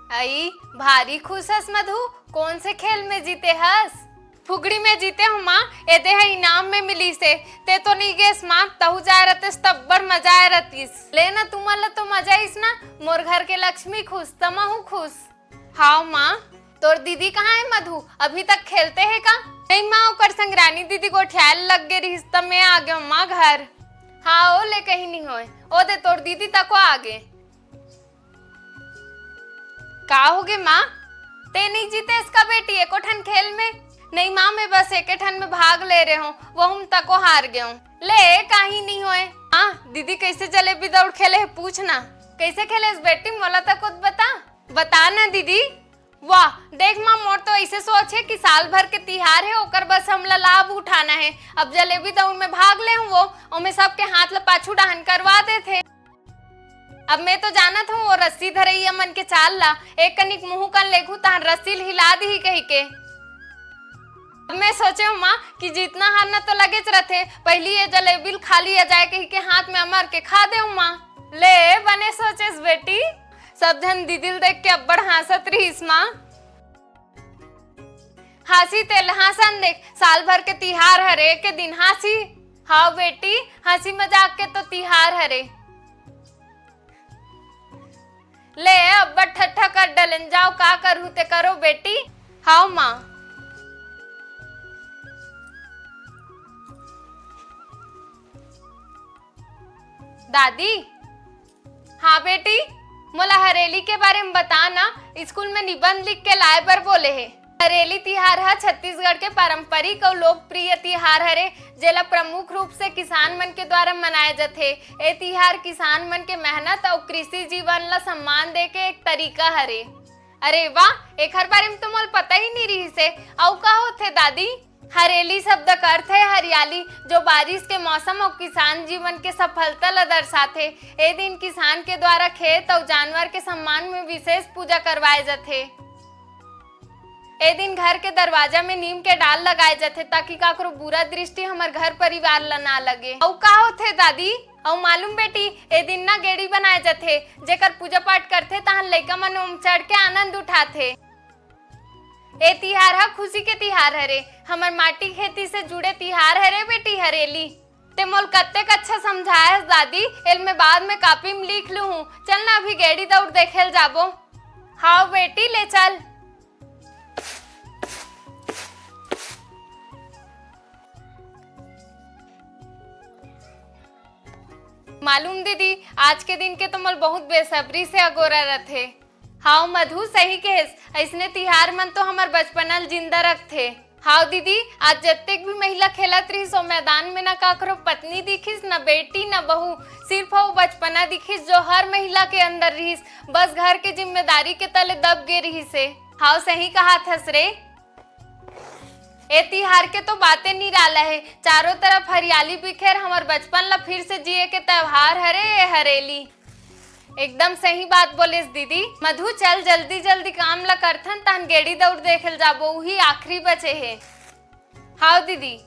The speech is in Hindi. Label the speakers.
Speaker 1: आई भारी खुश हस मधु, कौन से खेल में जीते हस? फुगड़ी में जीते हूँ माँ, ए दे है इनाम में मिली से। ते तो नहीं गेस माँ, तहु जाए रहते तब्बर मजा आए रहतीस। लेना तुम्हारा तो मजा इस ना, मोर घर के लक्ष्मी खुश तमहू खुश। हाँ माँ, तोर दीदी कहाँ है मधु, अभी तक खेलते है का? नहीं माँ, ओकर संग रानी दीदी को ख्याल लग गए रही तब मैं आ गया माँ घर। हाँ ओ ले कहीं नहीं होए, ओ दे तोर दीदी तक आगे। का होगे माँ, ते नहीं जीते इसका बेटी एको ठन खेल में? नहीं माँ, मैं बस एक ठन में भाग ले रहे हूँ, वो हम तको हार गए हूँ। ले कहीं नहीं होए। हाँ दीदी कैसे जलेबी दौड़ खेले है पूछना, कैसे खेले इस बेटी मोला तक खुद बता ना दीदी। वाह देख माँ, मोर तो ऐसे सोच है कि साल भर के तिहार है ओकर बस हमला लाभ उठाना है। अब जलेबी दौड़ में भाग ले हूँ वो, और मैं सबके हाथ ला पाछू डाहन करवा दे थे। अब मैं तो जानत हूँ वो रस्सी धरैया मन के चाल ला, एक कनिक मुँह कर लेखू तहन रस्सी हिला दी कही के। अब मैं सोचे हूँ माँ कि जितना हारना तो लगेच रहते, पहली ये जलेबी खा लिया जाए कही के हाथ में अमर के खा दे माँ। ले बने सोचेस बेटी, सब जन दीदिल देख के अब्बड़ हंसत रहीस माँ। हंसी तेल हंसन देख, साल भर के तिहार हरे के दिन हंसी। हाँ बेटी, हंसी मजाक के तो तिहार हरे। ले अब्बड़ ठट्ठा कर डलन जाओ, का करू ते करो बेटी। हाँ माँ। दादी। हाँ बेटी, मोला हरेली के बारे में बता ना, स्कूल में निबंध लिख के लाए बर बोले है। हरेली तिहार है छत्तीसगढ़ के पारंपरिक और लोकप्रिय तिहार हरे, जेला प्रमुख रूप से किसान मन के द्वारा मनाए जाथे। ए तिहार किसान मन के मेहनत और कृषि जीवन ला सम्मान दे के एक तरीका हरे। अरे वाह, एक हर बारे में तो मोल पता ही नहीं रही से। औ का होथे दादी? हरेली शब्द का अर्थ है हरियाली, जो बारिश के मौसम और किसान जीवन के सफलता ला दर्शाथे। ए दिन किसान के द्वारा खेत और जानवर के सम्मान में विशेष पूजा करवाए जाथे। ए दिन घर के दरवाजा में नीम के डाल लगाए जाथे ताकि काकरो बुरा दृष्टि हमार घर परिवार ला ना लगे। औ का होथे दादी? औ मालूम बेटी, ए दिन ना गेड़ी बनाए जाथे, जेकर पूजा पाठ करथे तहन लइका मन ओम चढ़ के आनंद उठाथे। ए तिहार हा खुशी के तिहार हरे, हमर माटी खेती से जुड़े तिहार हरे बेटी हरेली। ते मोल कत्तेक अच्छा समझाए दादी, एल में बाद में कॉपी में लिख लू हूँ। चल ना अभी गेड़ी दौड़ देखेल जाबो। हाँ बेटी ले चल। मालूम दीदी, आज के दिन के तो मोल बहुत बेसब्री से अगोरा रथे। हाँ मधु सही कहेस, ऐसने तिहार मन तो हमार बचपनल जिंदा रखथे। हाँ दीदी, आज जत्तेक भी महिला खेलत रही सो मैदान में न काकरो पत्नी दिखिस, न बेटी न बहू, सिर्फ वो बचपना दिखिस जो हर महिला के अंदर रहीस, बस घर के जिम्मेदारी के तले दब गे रही से। हाँ सही कहा थस रे। ए तिहार के तो बातें निराला है, चारों तरफ हरियाली बिखेर हमार बचपन ला फिर से जिए के त्योहार हरे ए हरेली। एकदम सही बात बोलिस दीदी। मधु चल जल्दी जल्दी काम ला करथन तहन गेड़ी दौड़ देखेल जाबो, वही आखिरी बचे है। हाँ दीदी।